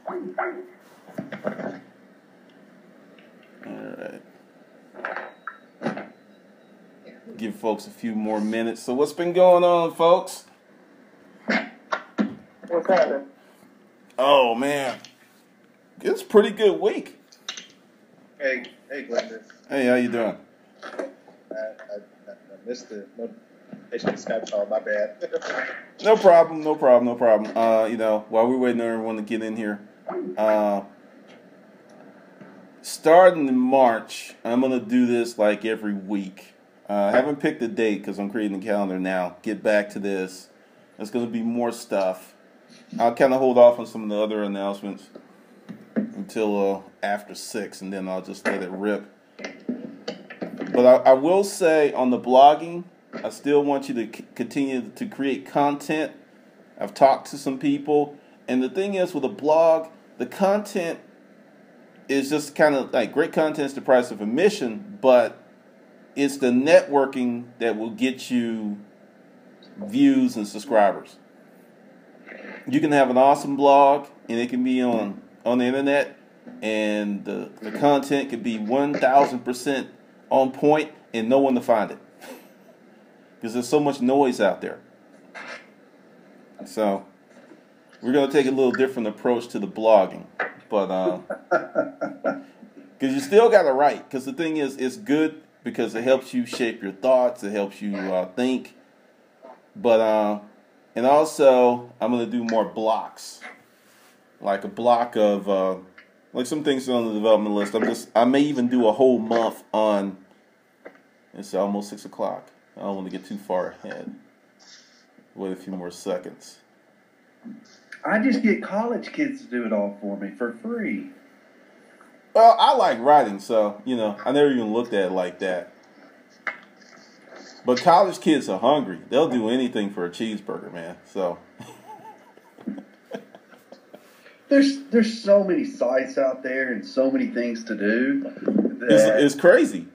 Alright. Give folks a few more minutes. So what's been going on, folks? What's happening? Oh, man. It's a pretty good week. Hey, Glenda. Hey, how you doing? I missed the notification Skype call. My bad. No problem. While we're waiting on everyone to get in here, starting in March, I'm going to do this like every week. I haven't picked a date because I'm creating a calendar now. Get back to this. There's going to be more stuff. I'll kind of hold off on some of the other announcements until after 6, and then I'll just let it rip. But I will say on the blogging, I still want you to continue to create content. I've talked to some people, and the thing is with a blog, the content is just kind of like great content is the price of admission, but it's the networking that will get you views and subscribers. You can have an awesome blog, and it can be on the internet, and the content could be 1,000% on point, and no one to find it. Because there's so much noise out there. So, we're going to take a little different approach to the blogging. But, because you still got to write. Because the thing is, it's good because it helps you shape your thoughts. It helps you think. But, and also, I'm going to do more blocks. Like a block of, like some things on the development list. I may even do a whole month on, it's almost 6 o'clock. I don't want to get too far ahead. Wait a few more seconds. I just get college kids to do it all for me for free. Well, I like writing, so, I never even looked at it like that. But college kids are hungry. They'll do anything for a cheeseburger, man. So There's so many sites out there and so many things to do. It's crazy.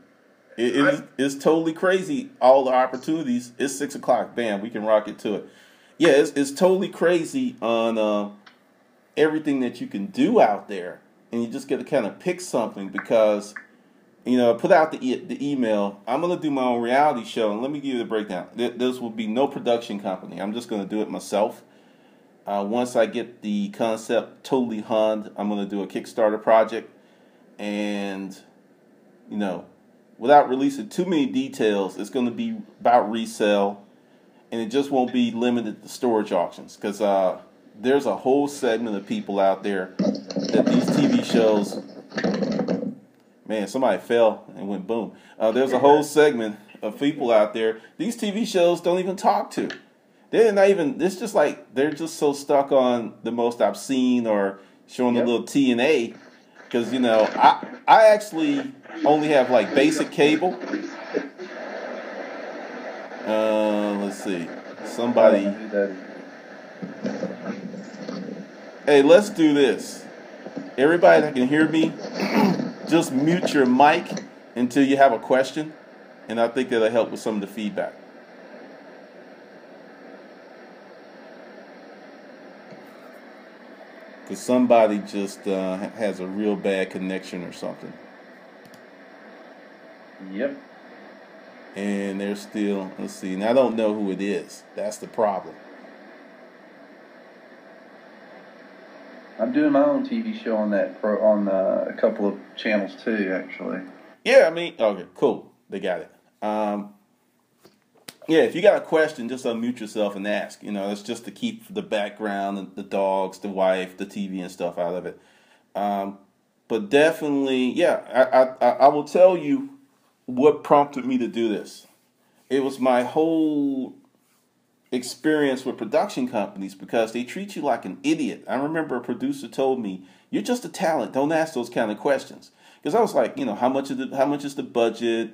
It's totally crazy. All the opportunities. It's 6 o'clock. Bam, we can rock it to it. Yeah, it's totally crazy on everything that you can do out there, and you just get to kind of pick something because, put out the email. I'm gonna do my own reality show, and let me give you the breakdown. This will be no production company. I'm just gonna do it myself. Once I get the concept totally hunned, I'm gonna do a Kickstarter project, and without releasing too many details, it's going to be about resale, and it just won't be limited to storage auctions because there's a whole segment of people out there that these TV shows, man, somebody fell and went boom. There's a whole segment of people out there these TV shows don't even talk to. They're not even, it's just like they're just so stuck on the most obscene or showing a little TNA because, I actually only have like basic cable. Let's see. Somebody. Hey, let's do this. Everybody that can hear me, just mute your mic until you have a question, and I think that'll help with some of the feedback. Because somebody just has a real bad connection or something. Yep. And they're still, let's see, and I don't know who it is. That's the problem. I'm doing my own TV show on a couple of channels too, actually. Yeah, okay, cool. They got it. Yeah, if you got a question, just unmute yourself and ask. It's just to keep the background and the dogs, the wife, the TV and stuff out of it. But definitely, yeah, I will tell you what prompted me to do this. It was my whole experience with production companies because they treat you like an idiot. I remember a producer told me, "You're just a talent. Don't ask those kind of questions." Because I was like, how much is the budget?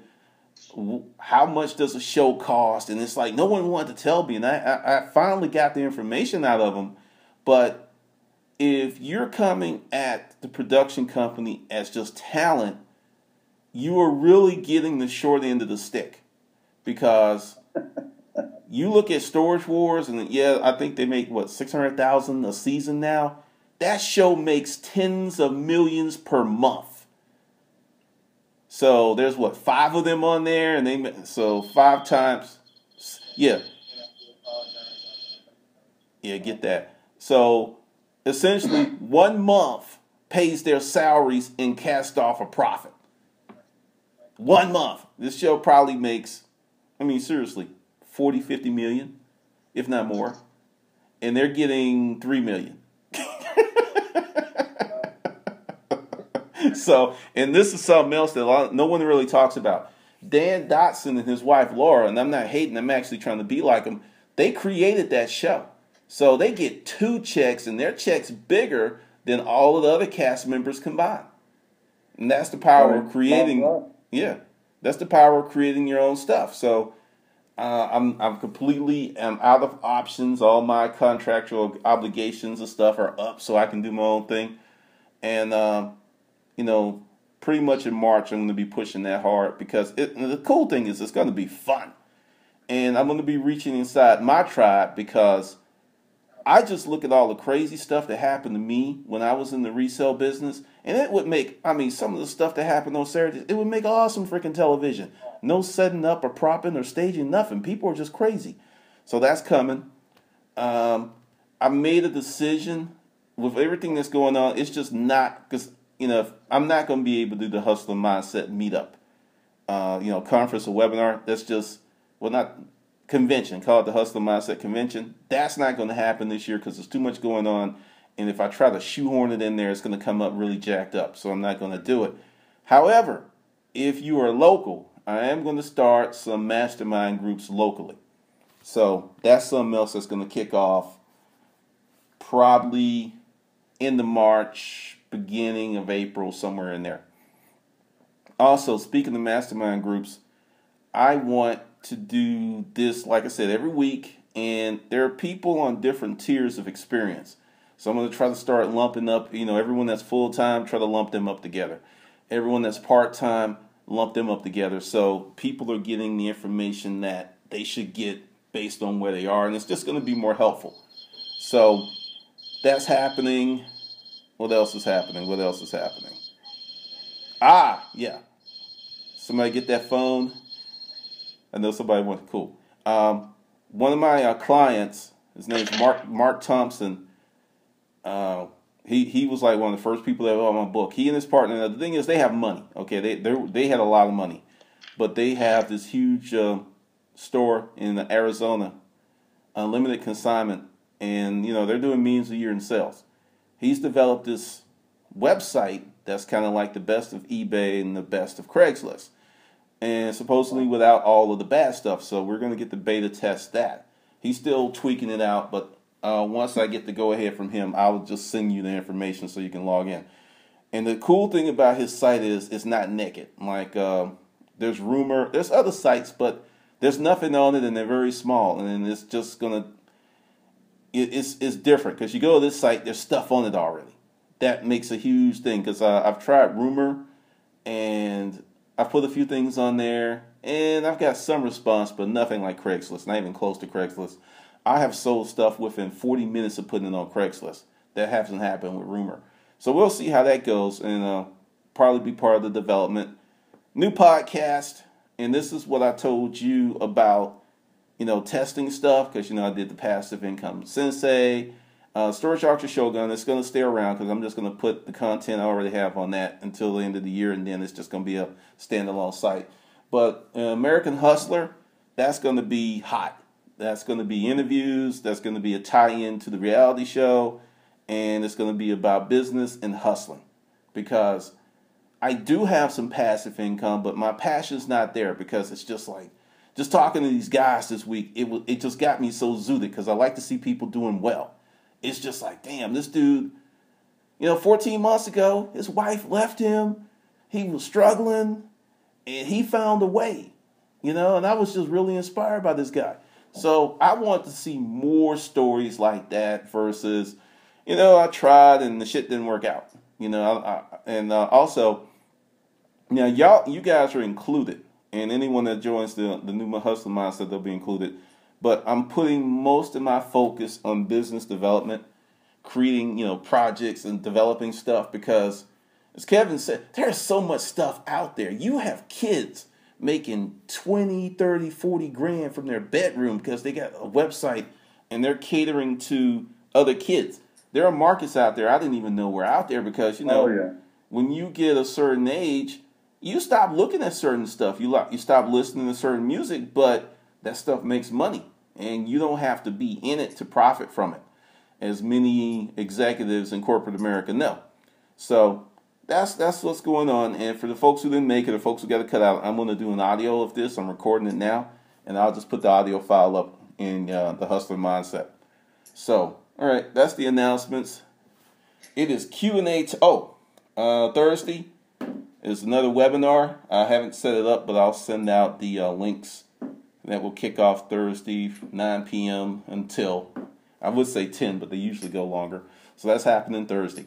How much does a show cost? And it's like no one wanted to tell me, and I finally got the information out of them. But if you're coming at the production company as just talent, you are really getting the short end of the stick because you look at Storage Wars, and I think they make $600,000 a season now. That show makes tens of millions per month. So there's 5 of them on there, and so 5 times, yeah, get that. So essentially, 1 month pays their salaries and cast off a profit. 1 month. This show probably makes, seriously, 40, 50 million, if not more. And they're getting 3 million. So, and this is something else that no one really talks about. Dan Dotson and his wife Laura, and I'm not hating, I'm actually trying to be like them, they created that show. So they get 2 checks, and their check's bigger than all of the other cast members combined. And that's the power of creating. Yeah, that's the power of creating your own stuff. So I'm completely out of options. All my contractual obligations and stuff are up, so I can do my own thing. And pretty much in March, I'm going to be pushing that hard because the cool thing is it's going to be fun. And I'm going to be reaching inside my tribe because I just look at all the crazy stuff that happened to me when I was in the resale business. And it would make, some of the stuff that happened on Saturdays, it would make awesome freaking television. No setting up or propping or staging, nothing. People are just crazy. So that's coming. I made a decision with everything that's going on. It's just not, because I'm not going to be able to do the Hustler Mindset meetup, conference or webinar. That's just, not convention. Call it the Hustler Mindset Convention. That's not going to happen this year because there's too much going on. And if I try to shoehorn it in there, it's going to come up really jacked up. So I'm not going to do it. However, if you are local, I am going to start some mastermind groups locally. So that's something else that's going to kick off probably end of March, beginning of April, somewhere in there. Also, speaking of mastermind groups, I want to do this, like I said, every week. And there are people on different tiers of experience. So I'm going to try to start lumping up, everyone that's full-time, try to lump them up together. Everyone that's part-time, lump them up together. So people are getting the information that they should get based on where they are. And it's just going to be more helpful. So that's happening. What else is happening? Yeah. Somebody get that phone. I know somebody wants, cool. One of my clients, his name's Mark Thompson. He was like one of the first people that wrote my book. He and his partner. Now, the thing is, they have money. Okay, they had a lot of money, but they have this huge store in Arizona, unlimited consignment, and they're doing millions a year in sales. He's developed this website that's kind of like the best of eBay and the best of Craigslist. And supposedly without all of the bad stuff. So we're going to get the beta test that. He's still tweaking it out, but once I get the go-ahead from him, I'll just send you the information so you can log in. And the cool thing about his site is it's not naked. Like there's other sites, but there's nothing on it, and they're very small. And it's just going to, it's different because you go to this site, there's stuff on it already. That makes a huge thing because I've tried Rumor, and I've put a few things on there, and I've got some response, but nothing like Craigslist, not even close to Craigslist. I have sold stuff within 40 minutes of putting it on Craigslist. That hasn't happened with Rumor. So we'll see how that goes, and probably be part of the development. New podcast, and this is what I told you about, testing stuff, because, I did the Passive Income Sensei, Storage Auction Shogun. It's going to stay around because I'm just going to put the content I already have on that until the end of the year, and then it's just going to be a standalone site. But American Hustler, that's going to be hot. That's going to be interviews. That's going to be a tie-in to the reality show, and it's going to be about business and hustling, because I do have some passive income, but my passion's not there because it's just like, just talking to these guys this week, it just got me so zooted because I like to see people doing well. It's just like, damn, this dude, 14 months ago, his wife left him. He was struggling, and he found a way, and I was just really inspired by this guy. So I want to see more stories like that versus, I tried and the shit didn't work out, also, now you guys are included, and anyone that joins the new Hustler Mindset, they'll be included. But I'm putting most of my focus on business development, creating, projects and developing stuff because, as Kevin said, there's so much stuff out there. You have kids making 20, 30, 40 grand from their bedroom because they got a website and they're catering to other kids. There are markets out there I didn't even know were out there because, when you get a certain age, you stop looking at certain stuff. You stop listening to certain music, but that stuff makes money. And you don't have to be in it to profit from it, as many executives in corporate America know. So that's what's going on. And for the folks who didn't make it, or folks who got to cut out, I'm going to do an audio of this. I'm recording it now, and I'll just put the audio file up in the Hustler Mindset. So, all right, that's the announcements. It is Q&A. Thursday is another webinar. I haven't set it up, but I'll send out the links. That will kick off Thursday, 9 p.m. until, I would say 10, but they usually go longer. So that's happening Thursday.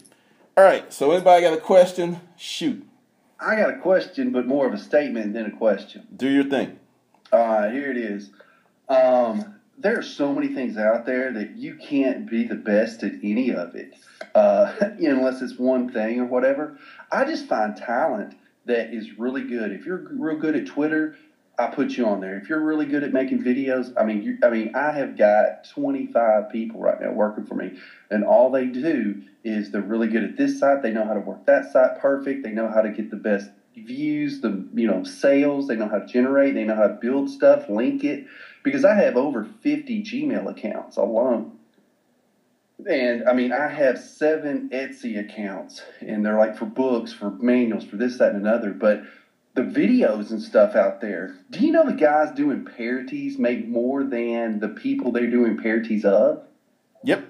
All right, so anybody got a question? Shoot. I got a question, but more of a statement than a question. Do your thing. Here it is. There are so many things out there that you can't be the best at any of it, unless it's one thing or whatever. I just find talent that is really good. If you're real good at Twitter, I put you on there. If you're really good at making videos, I have got 25 people right now working for me, and all they do is they're really good at this site. They know how to work that site perfect. They know how to get the best views, sales. They know how to generate. They know how to build stuff, link it. Because I have over 50 Gmail accounts alone. And, I have 7 Etsy accounts, and they're like for books, for manuals, for this, that, and another. But the videos and stuff out there, do you know the guys doing parodies make more than the people they're doing parodies of? Yep.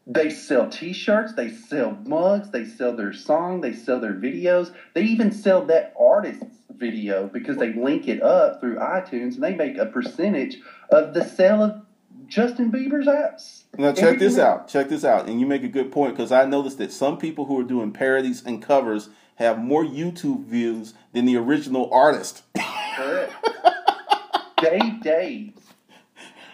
They sell T-shirts, they sell mugs, they sell their song, they sell their videos. They even sell that artist's video because they link it up through iTunes, and they make a percentage of the sale of Justin Bieber's apps. Now check this out, and you make a good point, because I noticed that some people who are doing parodies and covers have more YouTube views than the original artist. Correct. Dave.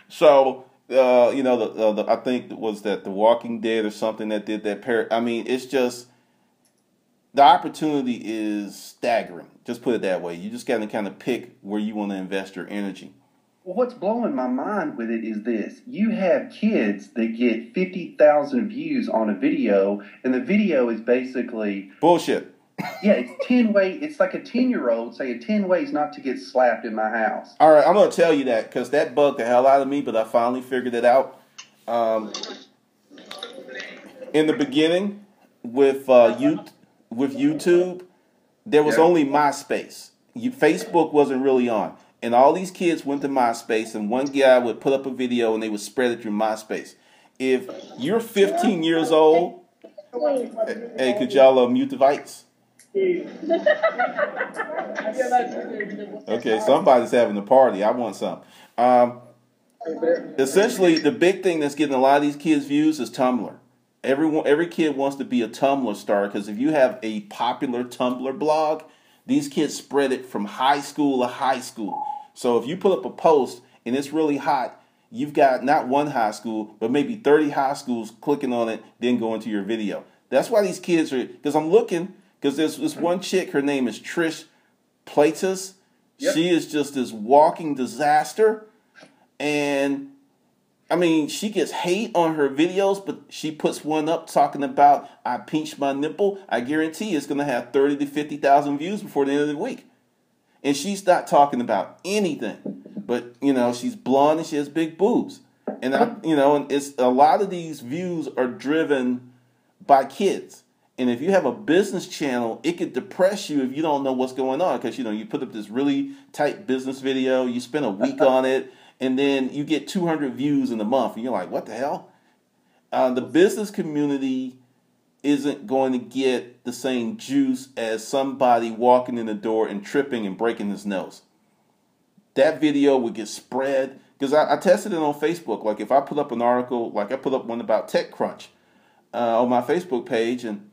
So, I think was that The Walking Dead or something that did that parody. It's just, the opportunity is staggering. Just put it that way. You just got to kind of pick where you want to invest your energy. Well, what's blowing my mind with it is this. You have kids that get 50,000 views on a video, and the video is basically bullshit. Yeah, it's like a 10-year-old saying 10 ways not to get slapped in my house. All right, I'm going to tell you that because that bugged the hell out of me, but I finally figured it out. In the beginning, with YouTube, there was only MySpace. Facebook wasn't really on. And all these kids went to MySpace, and one guy would put up a video, and they would spread it through MySpace. If you're 15 years old, hey, could y'all mute the lights? Okay, somebody's having a party. I want some. Essentially, the big thing that's getting a lot of these kids' views is Tumblr. Every kid wants to be a Tumblr star, because if you have a popular Tumblr blog, these kids spread it from high school to high school. So if you put up a post and it's really hot, you've got not one high school, but maybe 30 high schools clicking on it, then going to your video. That's why these kids are, because I'm looking, because there's this one chick, her name is Trish Playtas. Yep. She is just this walking disaster. And she gets hate on her videos, but she puts one up talking about, I pinched my nipple. I guarantee it's going to have 30 to 50,000 views before the end of the week. And she's not talking about anything. But, she's blonde and she has big boobs. And, and it's a lot of these views are driven by kids. And if you have a business channel, it could depress you if you don't know what's going on. Because, you put up this really tight business video, you spend a week on it, and then you get 200 views in a month. And you're like, what the hell? The business community isn't going to get the same juice as somebody walking in the door and tripping and breaking his nose. That video would get spread. Because I tested it on Facebook. Like if I put up an article, like I put up one about TechCrunch on my Facebook page, and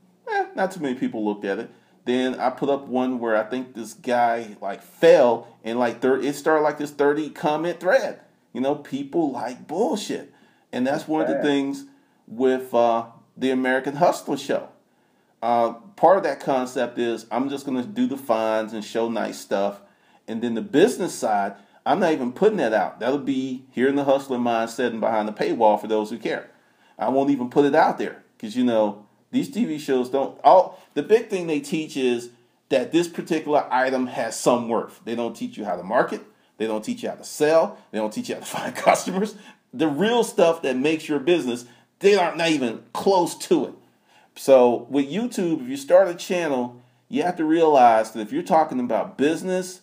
not too many people looked at it. Then I put up one where I think this guy fell, and it started like this 30 comment thread. People like bullshit. And that's one of the things with the American Hustler Show. Part of that concept is I'm just going to do the finds and show nice stuff. And then the business side, I'm not even putting that out. That'll be here in the hustler mindset and behind the paywall for those who care. I won't even put it out there because, these TV shows don't. The big thing they teach is that this particular item has some worth. They don't teach you how to market. They don't teach you how to sell. They don't teach you how to find customers. The real stuff that makes your business, they aren't not even close to it. So with YouTube, if you start a channel, you have to realize that if you're talking about business,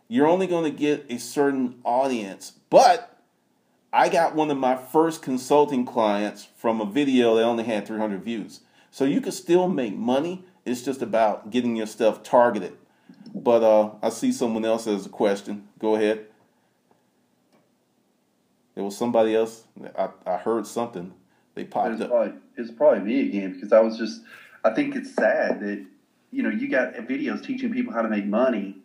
you're only going to get a certain audience. But I got one of my first consulting clients from a video that only had 300 views. So you can still make money. It's just about getting your stuff targeted. But I see someone else has a question. Go ahead. There was somebody else. I heard something. They popped up. It's probably me again because I think it's sad that, you got videos teaching people how to make money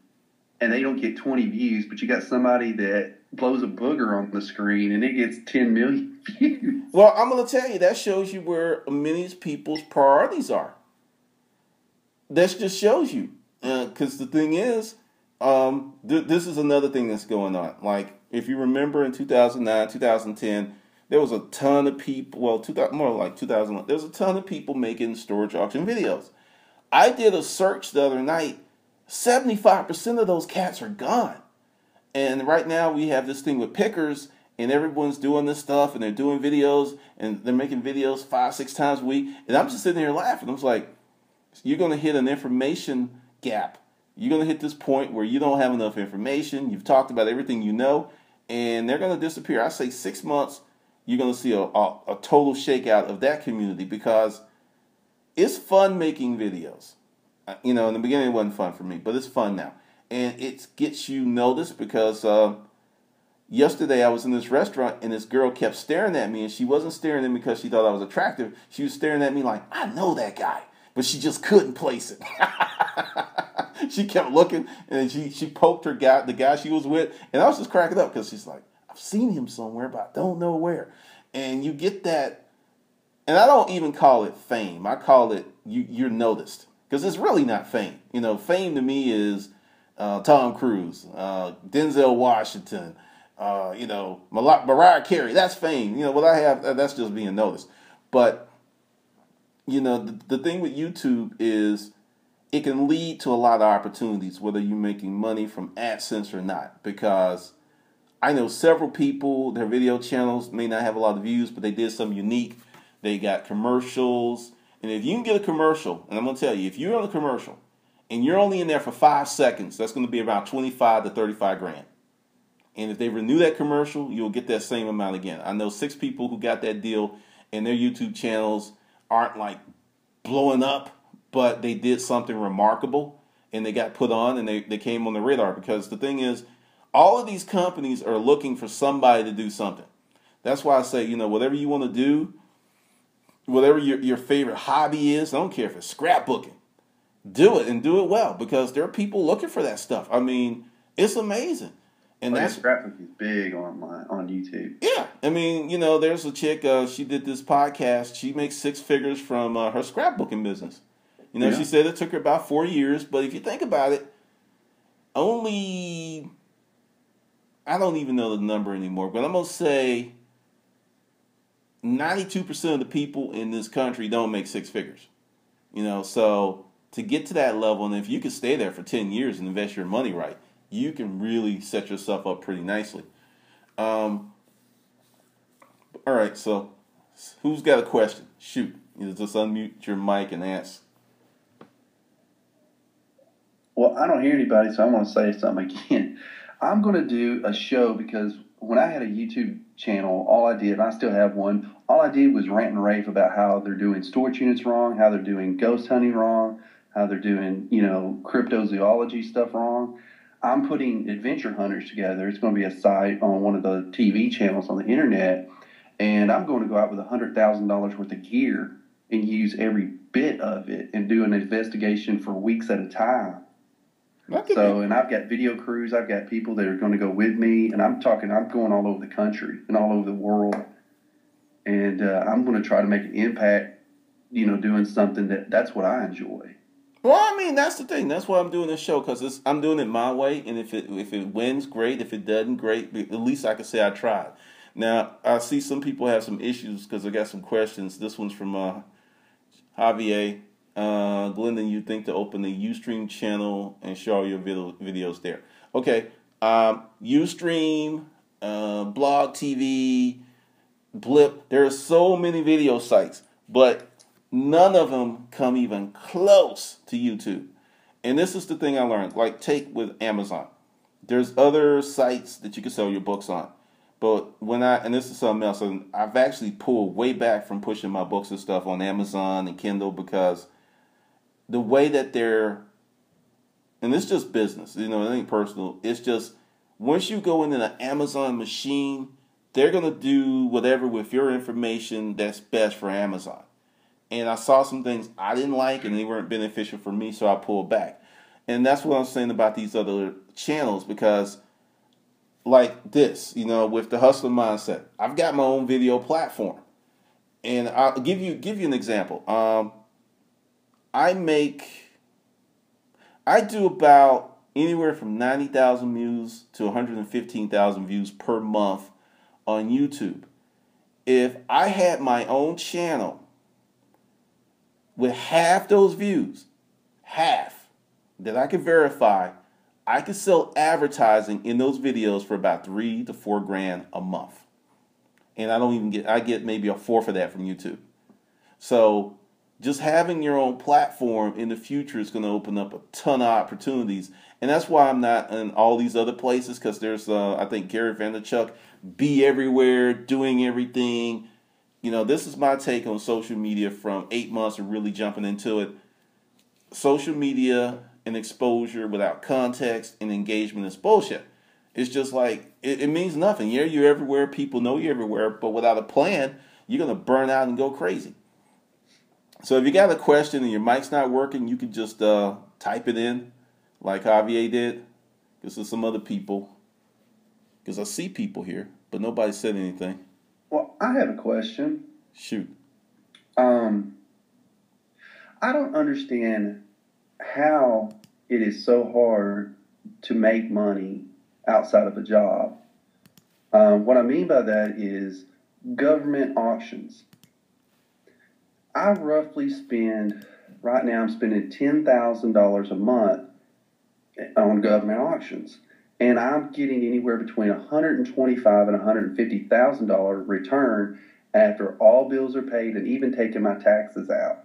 and they don't get 20 views, but you got somebody that blows a booger on the screen and it gets 10 million views. Well, I'm going to tell you, that shows you where many people's priorities are. That just shows you. Because the thing is, this is another thing that's going on. Like, if you remember in 2009, 2010, there was a ton of people, more like 2011, there was a ton of people making storage auction videos. I did a search the other night. 75% of those cats are gone. And right now we have this thing with pickers, and everyone's doing this stuff, and they're doing videos, and they're making videos 5-6 times a week. And I'm just sitting here laughing. I was like, you're going to hit an information gap. You're going to hit this point where you don't have enough information. You've talked about everything you know, and they're going to disappear. I say 6 months, you're going to see a total shakeout of that community because it's fun making videos. In the beginning it wasn't fun for me, but it's fun now. And it gets you noticed because yesterday I was in this restaurant and this girl kept staring at me, and she wasn't staring at me because she thought I was attractive. She was staring at me like, I know that guy, but she just couldn't place it. She kept looking, and she poked the guy she was with, and I was just cracking up because she's like, I've seen him somewhere, but I don't know where. And you get that, and I don't even call it fame. I call it you're noticed because it's really not fame. Fame to me is Tom Cruise, Denzel Washington, Mariah Carey. That's fame. What I have, that's just being noticed. But the thing with YouTube is it can lead to a lot of opportunities, whether you're making money from AdSense or not. Because I know several people, their video channels may not have a lot of views, but they did something unique. They got commercials. And if you can get a commercial, and I'm going to tell you, if you're on a commercial and you're only in there for 5 seconds, that's going to be about 25 to 35 grand. And if they renew that commercial, you'll get that same amount again. I know 6 people who got that deal, and their YouTube channels aren't like blowing up, but they did something remarkable, and they got put on, and they came on the radar. Because the thing is, all of these companies are looking for somebody to do something. That's why I say, whatever you want to do, whatever your favorite hobby is, I don't care if it's scrapbooking, do it and do it well, because there are people looking for that stuff. I mean, it's amazing. And that's scrapbook is big on YouTube. Yeah. I mean, there's a chick, she did this podcast. She makes 6 figures from her scrapbooking business. She said it took her about 4 years, but if you think about it, I don't even know the number anymore, but I'm going to say 92% of the people in this country don't make 6 figures. So to get to that level, and if you can stay there for 10 years and invest your money right, you can really set yourself up pretty nicely. All right, so who's got a question? Shoot. Just unmute your mic and ask. Well, I don't hear anybody, so I'm going to say something again. I'm going to do a show because when I had a YouTube channel, all I did, and I still have one, all I did was rant and rave about how they're doing storage units wrong, how they're doing ghost hunting wrong, how they're doing, cryptozoology stuff wrong. I'm putting adventure hunters together. It's going to be a site on one of the TV channels on the internet, and I'm going to go out with $100,000 worth of gear and use every bit of it and do an investigation for weeks at a time. And I've got video crews. I've got people that are going to go with me, and I'm going all over the country and all over the world, and I'm going to try to make an impact doing something that's what I enjoy. Well, I mean, that's the thing. That's why I'm doing this show, because I'm doing it my way. And if it wins, great. If it doesn't, great. But at least I can say I tried. Now, I see some people have some issues because I got some questions. This one's from Javier. Glendon, you think to open the Ustream channel and show all your videos there. Okay. Ustream, Blog TV, Blip. There are so many video sites, but none of them come even close to YouTube. And this is the thing I learned. Like, take with Amazon. There's other sites that you can sell your books on. But and this is something else, and I've actually pulled way back from pushing my books and stuff on Amazon and Kindle, because the way that and it's just business, it ain't personal. It's just, once you go into the Amazon machine, they're going to do whatever with your information that's best for Amazon. And I saw some things I didn't like, and they weren't beneficial for me, so I pulled back. And that's what I'm saying about these other channels, because like this, with the hustler mindset, I've got my own video platform. And I'll give you an example. I do about anywhere from 90,000 views to 115,000 views per month on YouTube. If I had my own channel with half those views, half, that I could verify, I could sell advertising in those videos for about $3,000 to $4,000 a month. And I get maybe a fourth of that from YouTube. So just having your own platform in the future is going to open up a ton of opportunities. And that's why I'm not in all these other places, because there's, I think, Gary Vaynerchuk, be everywhere, doing everything. This is my take on social media from 8 months of really jumping into it. Social media and exposure without context and engagement is bullshit. It's just like, it means nothing. Yeah, you're everywhere. People know you're everywhere. But without a plan, you're going to burn out and go crazy. So if you got a question and your mic's not working, you can just type it in like Javier did. Because there's some other people. Because I see people here, but nobody said anything. Well, I have a question. Shoot. I don't understand how it is so hard to make money outside of a job. What I mean by that is government auctions. I roughly right now I'm spending $10,000 a month on government auctions. And I'm getting anywhere between $125,000 and $150,000 return after all bills are paid and even taking my taxes out.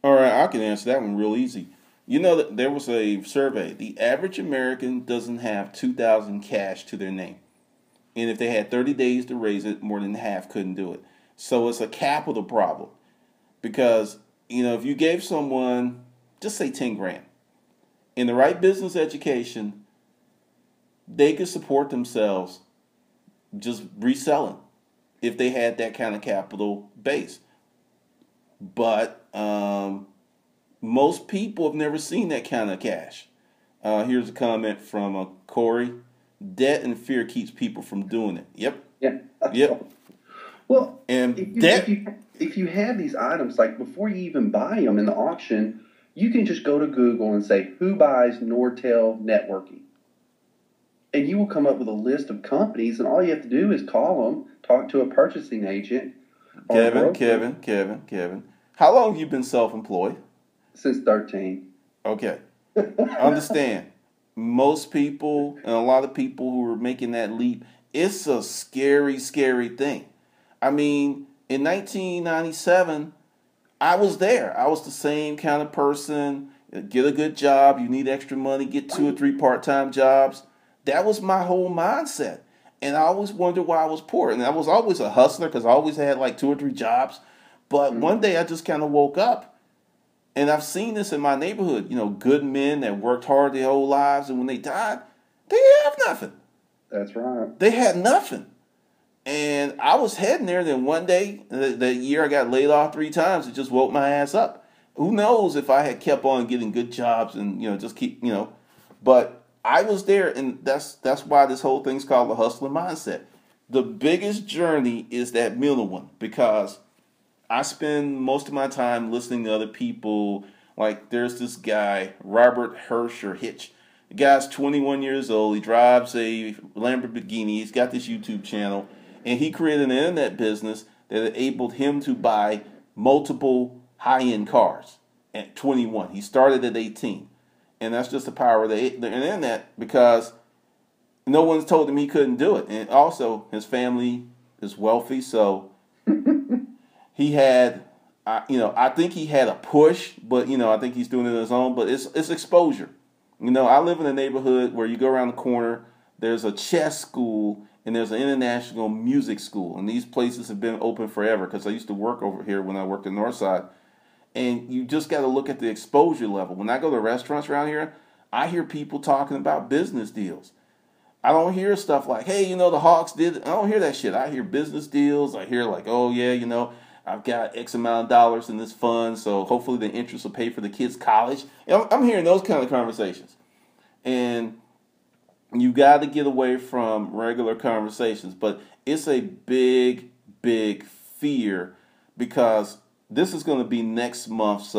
All right, I can answer that one real easy. That there was a survey. The average American doesn't have $2,000 cash to their name. And if they had 30 days to raise it, more than half couldn't do it. So it's a capital problem. Because, if you gave someone, just say 10 grand, in the right business education, they could support themselves just reselling if they had that kind of capital base. But most people have never seen that kind of cash. Here's a comment from Corey. Debt and fear keeps people from doing it. Yep. Yeah. Yep. Well, and if you have these items, like before you even buy them in the auction, you can just go to Google and say, who buys Nortel networking? And you will come up with a list of companies, and all you have to do is call them, talk to a purchasing agent. Kevin. How long have you been self-employed? Since 13. Okay. Understand. Most people, and a lot of people who are making that leap, it's a scary, scary thing. I mean, in 1997, I was there. I was the same kind of person. Get a good job. You need extra money. Get 2 or 3 part-time jobs. That was my whole mindset. And I always wondered why I was poor. And I was always a hustler because I always had like 2 or 3 jobs. But one day I just kind of woke up. And I've seen this in my neighborhood. Good men that worked hard their whole lives. And when they died, they didn't have nothing. That's right. They had nothing. And I was heading there. Then one day, that year I got laid off 3 times. It just woke my ass up. Who knows if I had kept on getting good jobs and, just keep, But I was there, and that's why this whole thing's called the hustler mindset. The biggest journey is that middle one, because I spend most of my time listening to other people. Like there's this guy, Robert Hirsch or Hitch. The guy's 21 years old. He drives a Lamborghini. He's got this YouTube channel. And he created an internet business that enabled him to buy multiple high-end cars at 21. He started at 18. And that's just the power of the internet, because no one's told him he couldn't do it. And also, his family is wealthy, so he had, I think he had a push, but, I think he's doing it on his own. But it's exposure. I live in a neighborhood where you go around the corner, there's a chess school, and there's an international music school. And these places have been open forever, because I used to work over here when I worked in Northside. And you just got to look at the exposure level. When I go to restaurants around here, I hear people talking about business deals. I don't hear stuff like, hey, the Hawks did. I don't hear that shit. I hear business deals. I hear like, oh, yeah, I've got X amount of dollars in this fund, so hopefully the interest will pay for the kids' college. I'm hearing those kind of conversations. And you got to get away from regular conversations. But it's a big, big fear, because this is going to be next month's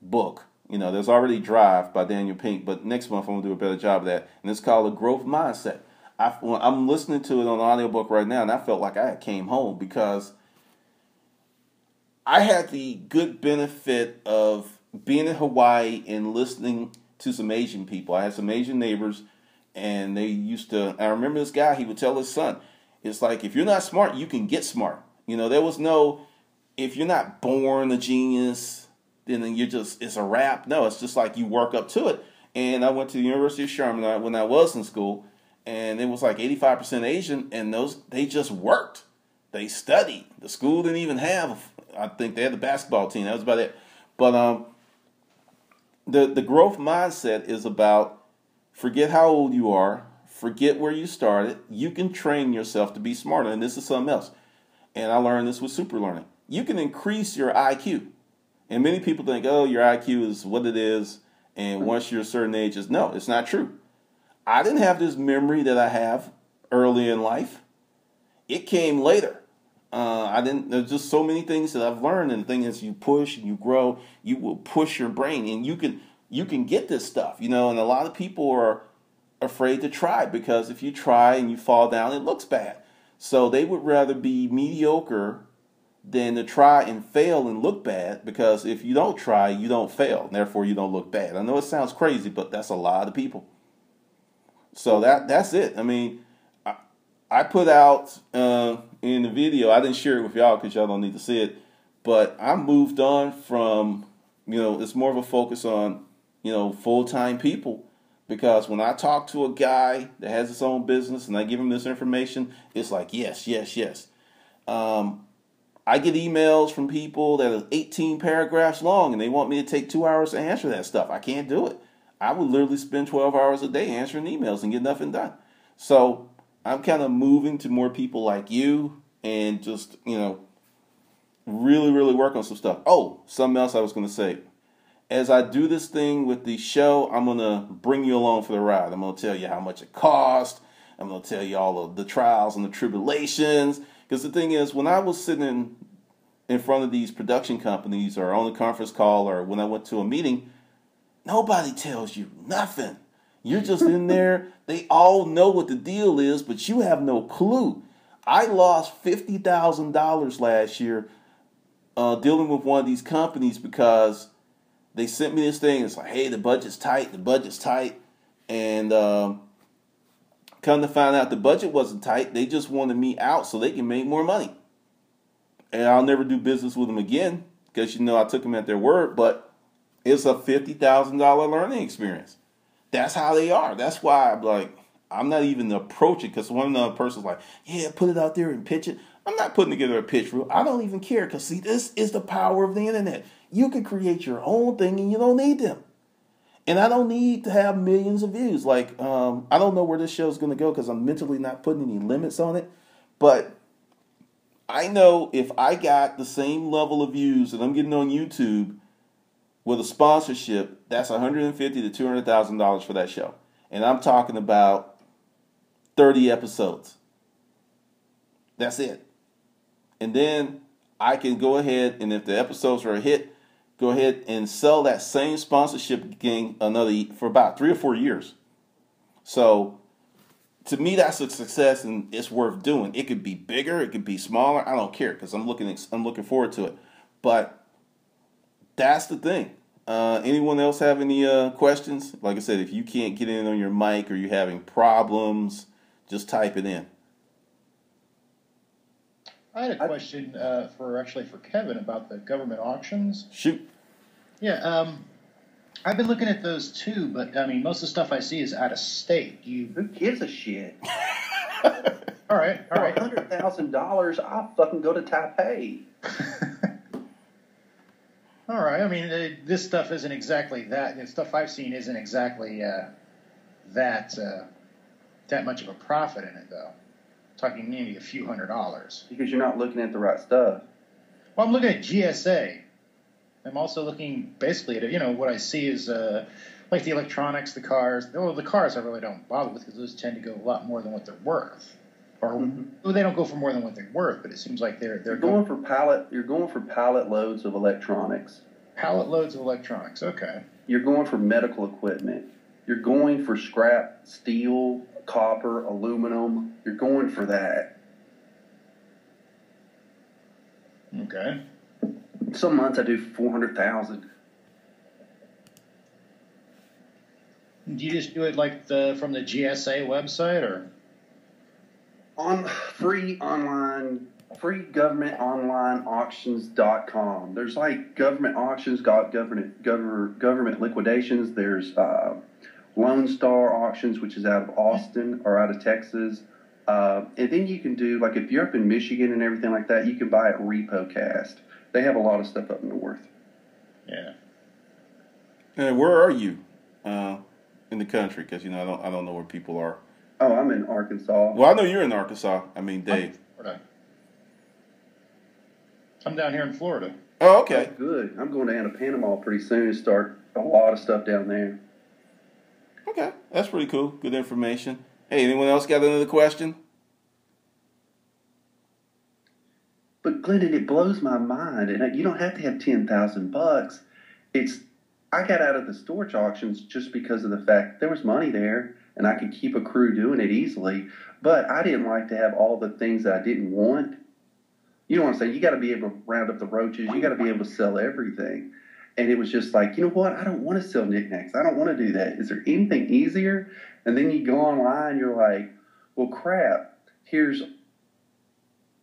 book. There's already Drive by Daniel Pink, but next month I'm going to do a better job of that. And it's called The Growth Mindset. I'm listening to it on the audiobook right now, and I felt like I came home, because I had the good benefit of being in Hawaii and listening to some Asian people. I had some Asian neighbors, and they used to, I remember this guy, he would tell his son, it's like, if you're not smart, you can get smart. There was no, if you're not born a genius, then it's a wrap. No, it's just like you work up to it. And I went to the University of Charlotte when I was in school, and it was like 85% Asian, and they just worked. They studied. The school didn't even have, I think they had the basketball team. That was about it. But the growth mindset is about, forget how old you are, forget where you started. You can train yourself to be smarter, and this is something else. And I learned this with super learning. You can increase your IQ. And many people think, oh, your IQ is what it is, and once you're a certain age, no, it's not true. I didn't have this memory that I have early in life. It came later. There's just so many things that I've learned, and the thing is, you push and you grow, you will push your brain, and you can get this stuff, and a lot of people are afraid to try, because if you try and you fall down, it looks bad. So they would rather be mediocre than to try and fail and look bad, because if you don't try, you don't fail, and therefore you don't look bad. I know it sounds crazy, but that's a lot of people. So that's it. I mean, I put out in the video, I didn't share it with y'all because y'all don't need to see it, but I moved on from, it's more of a focus on, full-time people, because when I talk to a guy that has his own business and I give him this information, it's like, yes, yes, yes. I get emails from people that are 18 paragraphs long, and they want me to take 2 hours to answer that stuff. I can't do it. I would literally spend 12 hours a day answering emails and get nothing done. So I'm kind of moving to more people like you, and just, really, really work on some stuff. Oh, something else I was going to say. As I do this thing with the show, I'm going to bring you along for the ride. I'm going to tell you how much it cost. I'm going to tell you all of the trials and the tribulations. Because the thing is, when I was sitting in front of these production companies, or on a conference call, or when I went to a meeting, nobody tells you nothing. You're just in there. They all know what the deal is, but you have no clue. I lost $50,000 last year dealing with one of these companies, because they sent me this thing. It's like, hey, the budget's tight. And come to find out, the budget wasn't tight. They just wanted me out so they can make more money. And I'll never do business with them again, because, I took them at their word. But it's a $50,000 learning experience. That's how they are. That's why I'm like, I'm not even approaching, because one of the person's like, yeah, put it out there and pitch it. I'm not putting together a pitch reel. I don't even care, because, see, this is the power of the internet. You can create your own thing, and you don't need them. And I don't need to have millions of views. Like, I don't know where this show is going to go, because I'm mentally not putting any limits on it. But I know if I got the same level of views that I'm getting on YouTube with a sponsorship, that's $150,000 to $200,000 for that show. And I'm talking about 30 episodes. That's it. And then I can go ahead, and if the episodes are a hit, go ahead and sell that same sponsorship game for about 3 or 4 years. So to me, that's a success, and it's worth doing. It could be bigger, it could be smaller. I don't care because I'm looking forward to it. But that's the thing. Anyone else have any questions? Like I said, if you can't get in on your mic or you're having problems, just type it in. I had a question for Kevin about the government auctions. Shoot. Yeah, I've been looking at those too, but I mean, most of the stuff I see is out of state. Who gives a shit? All right. For $100,000, I'll fucking go to Taipei. All right. I mean, this stuff isn't exactly that. The stuff I've seen isn't exactly that much of a profit in it, though. Talking maybe a few $100s. Because you're not looking at the right stuff. Well, I'm looking at GSA. I'm also looking basically at, what I see is like the electronics, the cars. Well, the cars I really don't bother with because those tend to go a lot more than what they're worth. Or well, they don't go for more than what they're worth, but it seems like they're going for pallet. You're going for pallet loads of electronics. Pallet loads of electronics. Okay. You're going for medical equipment. You're going for scrap steel, copper, aluminum. You're going for that. Okay. Some months I do 400,000. Do you just do it like from the GSA website or? On free government online auctions.com. There's like government auctions, government liquidations. There's Lone Star Auctions, which is out of Austin or out of Texas. And then you can do, like if you're up in Michigan and everything like that, you can buy at RepoCast. They have a lot of stuff up north. Yeah. And where are you in the country? Because, I don't know where people are. Oh, I'm in Arkansas. Well, I know you're in Arkansas. I mean, Dave. I'm down here in Florida. Oh, okay. Oh, good. I'm going down to Panama pretty soon and start a lot of stuff down there. Okay. That's pretty cool. Good information. Hey, anyone else got another question? But Glendon, it blows my mind, and you don't have to have $10,000. I got out of the storage auctions just because of the fact there was money there, and I could keep a crew doing it easily. But I didn't like to have all the things that I didn't want. You know what I'm saying? You got to be able to round up the roaches. You got to be able to sell everything. And it was just like, you know what? I don't want to sell knickknacks. I don't want to do that. Is there anything easier? And then you go online, you're like, well, crap. Here's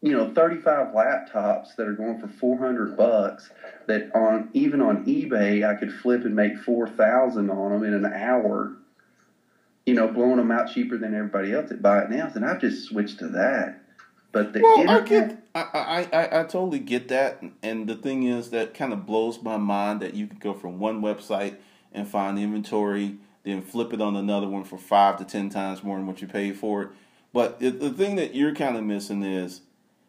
35 laptops that are going for $400 that even on eBay I could flip and make $4,000 on them in an hour. Blowing them out cheaper than everybody else that buy it now. And I've just switched to that. But I totally get that. And the thing is that kind of blows my mind that you could go from one website and find inventory, then flip it on another one for 5 to 10 times more than what you paid for it. But the thing that you're kind of missing is,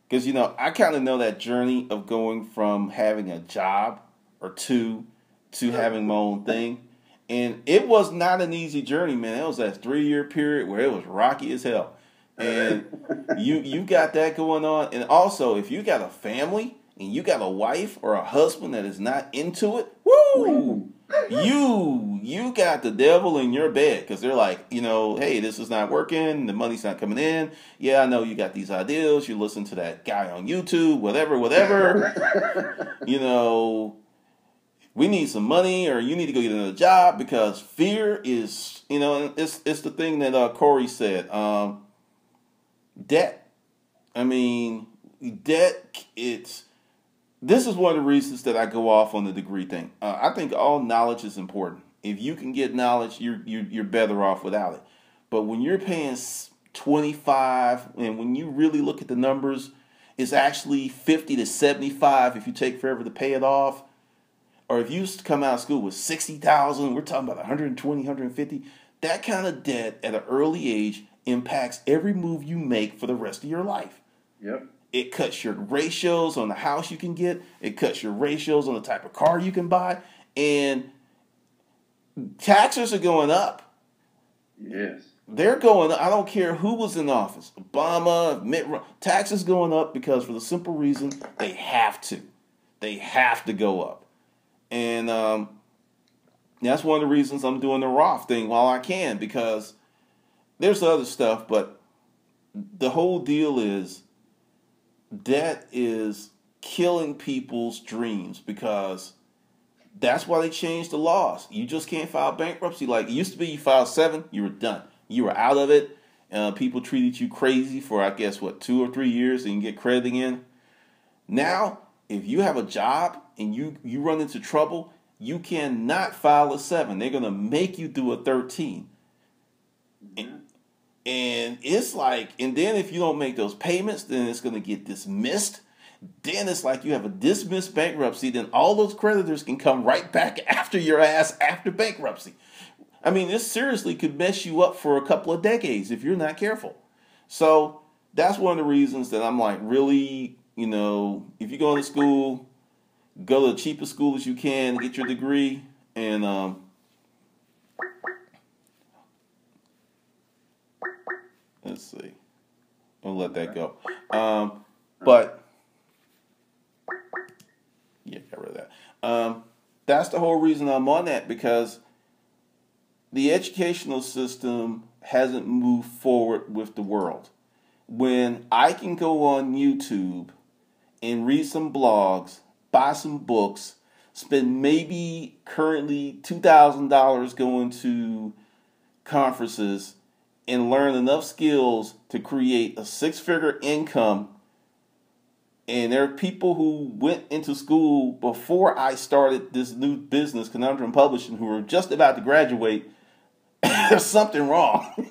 because, I kind of know that journey of going from having a job or two to having my own thing. And it was not an easy journey, man. It was that 3-year period where it was rocky as hell. And you got that going on. And also, if you got a family and you got a wife or a husband that is not into it, woo! You got the devil in your bed because they're like, hey, this is not working. The money's not coming in. Yeah, I know you got these ideas. You listen to that guy on YouTube, whatever. We need some money or you need to go get another job because fear is, it's the thing that Corey said. Debt. I mean, debt, this is one of the reasons that I go off on the degree thing. I think all knowledge is important. If you can get knowledge, you're better off without it. But when you're paying 25, and when you really look at the numbers, it's actually 50 to 75 if you take forever to pay it off. Or if you come out of school with 60,000, we're talking about 120, 150. That kind of debt at an early age impacts every move you make for the rest of your life. Yep. It cuts your ratios on the house you can get. It cuts your ratios on the type of car you can buy. And taxes are going up. Yes. they're going. I don't care who was in office, Obama, Mitt Romney, taxes going up because for the simple reason they have to. They have to go up, and that's one of the reasons I'm doing the Roth thing while I can, because there's other stuff, but the whole deal is debt is killing people's dreams, because that's why they changed the laws. You just can't file bankruptcy. Like it used to be, you filed 7, you were done. You were out of it. People treated you crazy for, I guess, 2 or 3 years, and you get credit again. Now, if you have a job and you run into trouble, you cannot file a 7. They're going to make you do a 13. And it's like, and then if you don't make those payments, then it's going to get dismissed. Then it's like you have a dismissed bankruptcy. Then all those creditors can come right back after your ass after bankruptcy. I mean, this seriously could mess you up for a couple of decades if you're not careful. So that's one of the reasons that I'm like, really, if you're going to school, go to the cheapest school as you can, get your degree, and let's see. I'll let that go. But yeah, got rid of that. That's the whole reason I'm on that, because the educational system hasn't moved forward with the world. When I can go on YouTube and read some blogs, buy some books, spend maybe currently $2,000 going to conferences, and learn enough skills to create a 6-figure income. And there are people who went into school before I started this new business, Conundrum Publishing, who were just about to graduate. There's something wrong.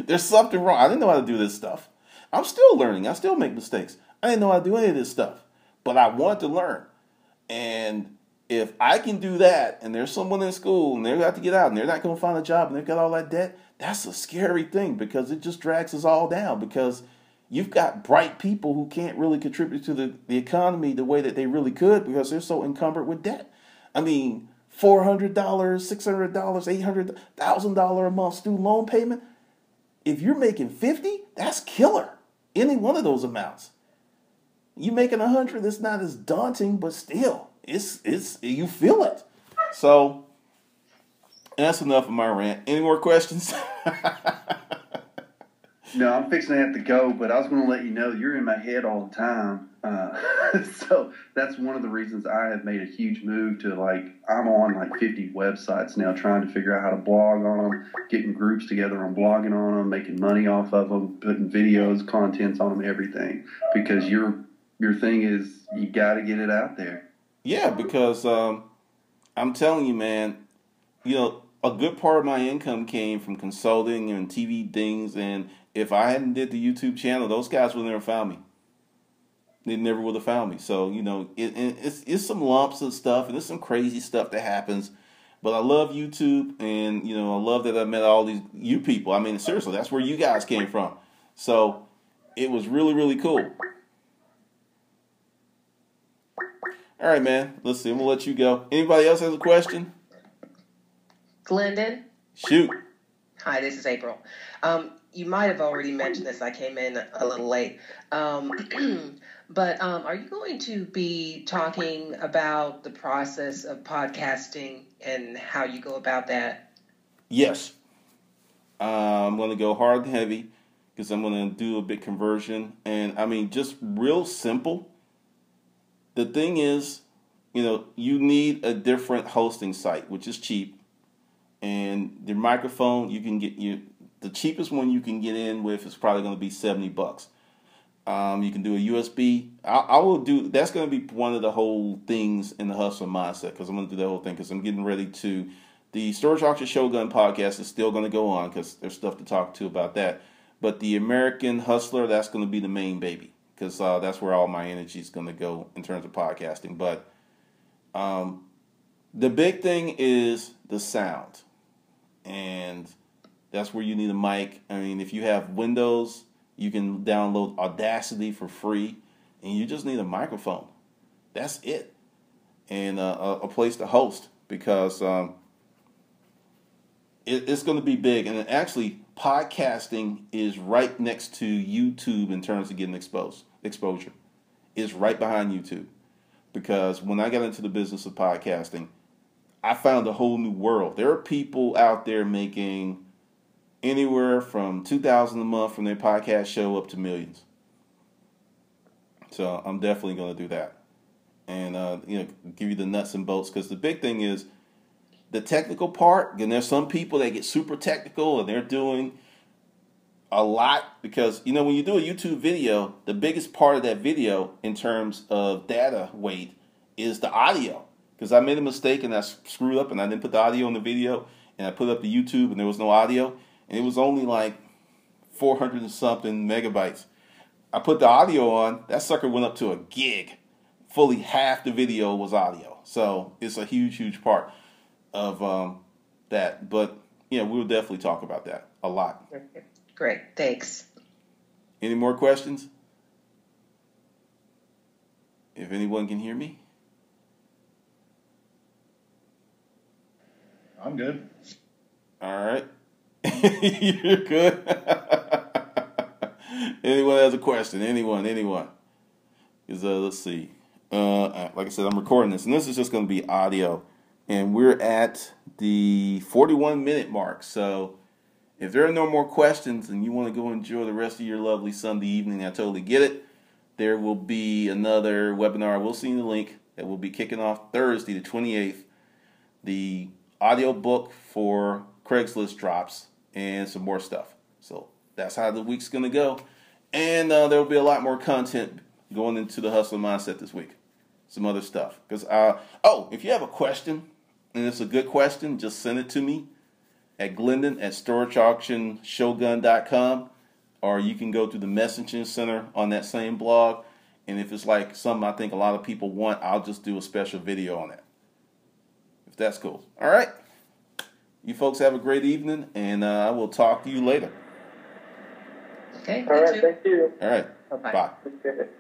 There's something wrong. I didn't know how to do this stuff. I'm still learning. I still make mistakes. I didn't know how to do any of this stuff. But I wanted to learn. And if I can do that, and there's someone in school, and they're got to get out, and they're not going to find a job, and they've got all that debt, that's a scary thing, because it just drags us all down, because you've got bright people who can't really contribute to the economy the way that they really could, because they're so encumbered with debt. I mean, $400, $600, $800,000 a month student loan payment. If you're making 50, that's killer. Any one of those amounts. You making 100, it's not as daunting, but still, it's you feel it. So that's enough of my rant. Any more questions? No, I'm fixing to have to go, but I was going to let you know you're in my head all the time. So that's one of the reasons I have made a huge move to, I'm on 50 websites now, trying to figure out how to blog on them, getting groups together on blogging on them, making money off of them, putting videos, contents on them, everything. Because your thing is, you got to get it out there. Yeah, because I'm telling you, man, a good part of my income came from consulting and TV things, and if I hadn't did the YouTube channel, those guys would never found me. They never would have found me. So, it's some lumps of stuff, and it's some crazy stuff that happens. But I love YouTube, and, I love that I met all these you people. I mean, seriously, that's where you guys came from. So, it was really, really cool. All right, man. Let's see. I'm going to let you go. Anybody else has a question? Glendon? Shoot. Hi, this is April. You might have already mentioned this. I came in a little late. But are you going to be talking about the process of podcasting and how you go about that? Yes. I'm going to go hard and heavy because I'm going to do a bit conversion. And, just real simple. The thing is, you need a different hosting site, which is cheap. And the microphone, you can get the cheapest one you can get in with is probably going to be $70. You can do a USB. I will do. That's going to be one of the whole things in the hustler mindset, because I'm going to do that whole thing because I'm getting ready to. The Storage Auction Shogun podcast is still going to go on because there's stuff to talk to about that. But the American Hustler, that's going to be the main baby, because that's where all my energy is going to go in terms of podcasting. But the big thing is the sound. And that's where you need a mic. If you have Windows, you can download Audacity for free, and you just need a microphone. That's it. And a place to host, because it's going to be big. And actually, podcasting is right next to YouTube in terms of getting exposure. It's right behind YouTube. Because when I got into the business of podcasting, I found a whole new world. There are people out there making anywhere from $2,000 a month from their podcast show up to millions. So I'm definitely going to do that, and give you the nuts and bolts. Because the big thing is the technical part. And there's some people that get super technical and they're doing a lot. Because when you do a YouTube video, the biggest part of that video in terms of data weight is the audio. Because I made a mistake and I screwed up and I didn't put the audio in the video, and I put up the YouTube and there was no audio, and it was only like 400 and something megabytes. I put the audio on, that sucker went up to a gig. Fully half the video was audio. So it's a huge, huge part of that. But we'll definitely talk about that a lot. Great, thanks. Any more questions? If anyone can hear me? I'm good. All right. You're good. Anyone has a question? Anyone? Because let's see. Like I said, I'm recording this, and this is just going to be audio. And we're at the 41-minute mark. So if there are no more questions and you want to go enjoy the rest of your lovely Sunday evening, I totally get it. There will be another webinar. I will see in the link that will be kicking off Thursday, the 28th. The audio book for Craigslist drops and some more stuff. So that's how the week's going to go. And there will be a lot more content going into the hustle mindset this week. Some other stuff. Because if you have a question, and it's a good question, just send it to me at Glendon at storageauctionshogun.com, or you can go to the messaging center on that same blog. And if it's like something I think a lot of people want, I'll just do a special video on that. If that's cool. All right. You folks have a great evening, and I will talk to you later. Okay. All right. Thank you. All right. Bye-bye. Bye. Appreciate it.